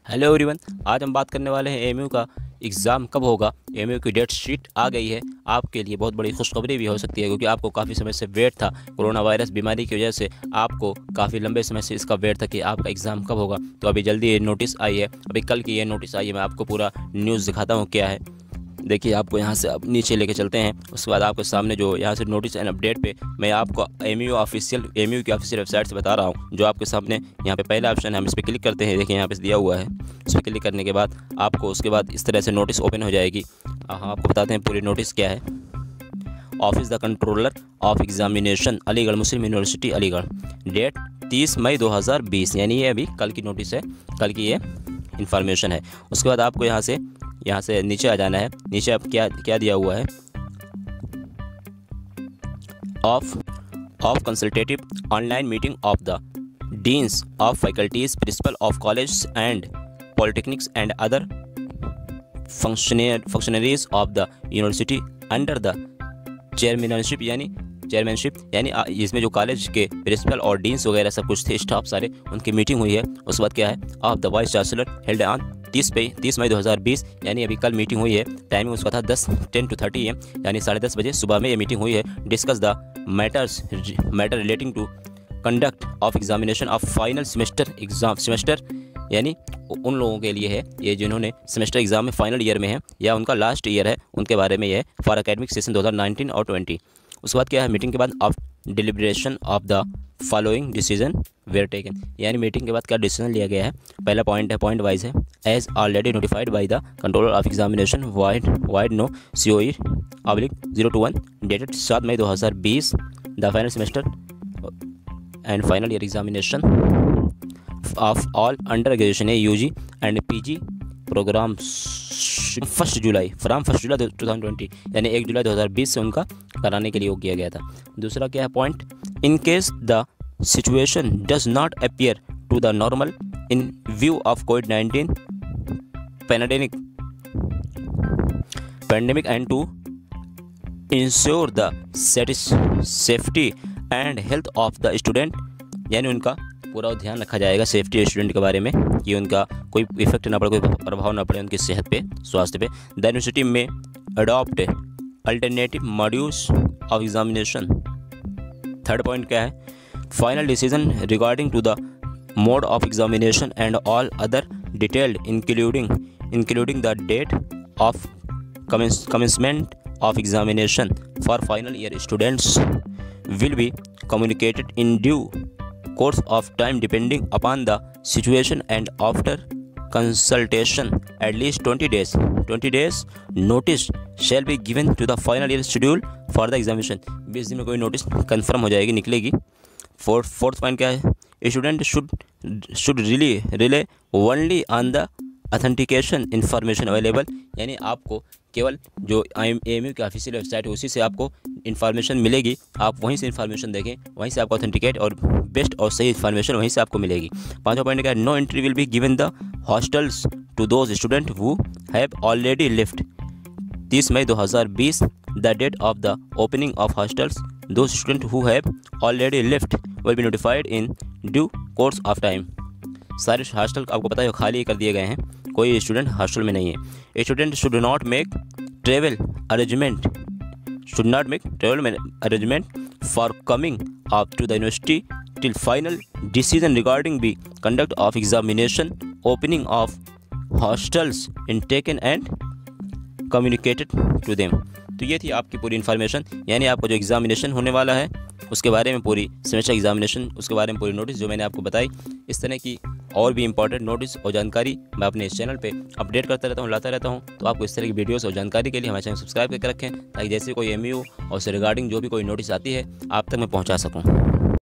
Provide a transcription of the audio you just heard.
Hello everyone, आज हम बात करने वाले हैं एमयू का एग्ज़ाम कब होगा। एमयू की डेट शीट आ गई है। आपके लिए बहुत बड़ी खुशखबरी भी हो सकती है, क्योंकि आपको काफ़ी समय से वेट था। कोरोना वायरस बीमारी की वजह से आपको काफ़ी लंबे समय से इसका वेट था कि आपका एग्ज़ाम कब होगा। तो अभी जल्दी ये नोटिस आई है, अभी कल की ये नोटिस आई है। मैं आपको पूरा न्यूज़ दिखाता हूँ क्या है। देखिए, आपको यहाँ से अब नीचे लेके चलते हैं। उसके बाद आपके सामने जो यहाँ से नोटिस एंड अपडेट पे मैं आपको एमयू की ऑफिशियल वेबसाइट से बता रहा हूँ, जो आपके सामने यहाँ पे पहला ऑप्शन है। हम इस पर क्लिक करते हैं। देखिए, यहाँ पे दिया हुआ है। इस पर क्लिक करने के बाद आपको उसके बाद इस तरह से नोटिस ओपन हो जाएगी। हाँ, आपको बताते हैं पूरी नोटिस क्या है। Office the controller of examination, Aligarh Muslim University Aligarh, date 30 मई 2020, यानी ये अभी कल की नोटिस है, कल की ये इन्फॉर्मेशन है। उसके बाद आपको यहाँ से नीचे आ जाना है। नीचे अब क्या दिया हुआ है, of consultative online meeting of the deans of faculties, principle of college and polytechnics and other functionaries of the university under the chairmanship, यानी इसमें जो कॉलेज के प्रिंसिपल और डीन्स वगैरह सब कुछ थे, स्टाफ सारे, उनकी मीटिंग हुई है। उसके बाद क्या है, of the vice chancellor held on 30 मई 2020, यानी अभी कल मीटिंग हुई है। टाइमिंग उसका था 10 to 30 AM, यानी 10:30 बजे सुबह में ये मीटिंग हुई है। Discuss the matter relating to conduct of examination of final semester, यानी उन लोगों के लिए है ये जिन्होंने सेमेस्टर एग्जाम में फाइनल ईयर में है या उनका लास्ट ईयर है, उनके बारे में ये है, फॉर एकेडमिक सेशन 2019 और 20। उसके बाद क्या है, मीटिंग के बाद of deliberation of the following decision where taken, यानी मीटिंग के बाद क्या डिसीजन लिया गया है। पहला पॉइंट है, पॉइंट वाइज है। As already notified by the controller of examination vide no COE/021 dated 7 May 2020, the final semester and final year examination of all under graduation UG and PG programme from 1 July 2020, यानी 1 July 2020 से उनका कराने के लिए वो किया गया था। दूसरा क्या है point, in case the situation does not appear to the normal in view of COVID-19 pandemic and to ensure the safety and health of the student, यानी उनका पूरा ध्यान रखा जाएगा सेफ्टी स्टूडेंट के बारे में, कि उनका कोई इफेक्ट ना पड़े, कोई प्रभाव ना पड़े उनकी सेहत पे, स्वास्थ्य पे। The university may adopt alternative modules of examination. Third point क्या है, final decision regarding to the mode of examination and all other detailed including the date of commencement of examination for final year students will be communicated in due course of time depending upon the situation and after consultation at least 20 days notice shall be given to the final year schedule for the examination। 20 दिन में कोई notice confirm हो जाएगी, निकलेगी। Fourth point क्या है, student should relay only on the authentication information available, यानी आपको केवल जो एमयू की ऑफिशियल वेबसाइट है उसी से आपको इन्फॉर्मेशन मिलेगी। आप वहीं से इन्फॉर्मेशन देखें, वहीं से आपको ऑथेंटिकेट और बेस्ट और सही इन्फॉर्मेशन वहीं से आपको मिलेगी। पांचवा पॉइंट क्या है, no entry will be given the hostels to those student who have already lift 30 May 2020, the date of the opening of hostels those student who have already lift will be notified in due course of time. सारे hostel आपको पता है खाली कर दिए गए हैं, कोई स्टूडेंट हॉस्टल में नहीं है। Student should not make travel arrangement for coming up to the university till final decision regarding the conduct of examination, opening of hostels in taken and communicated to them. तो ये थी आपकी पूरी information, यानी आपको जो एग्जामिनेशन होने वाला है उसके बारे में, पूरी सेमेस्टर एग्जामिनेशन उसके बारे में पूरी नोटिस जो मैंने आपको बताई। इस तरह की और भी इंपॉर्टेंट नोटिस और जानकारी मैं अपने इस चैनल पे अपडेट करता रहता हूँ, लाता रहता हूँ। तो आपको इस तरह की वीडियोस और जानकारी के लिए हमारे चैनल सब्सक्राइब करके रखें, ताकि जैसे कोई एमयू और से रिगार्डिंग जो भी कोई नोटिस आती है आप तक मैं पहुँचा सकूँ।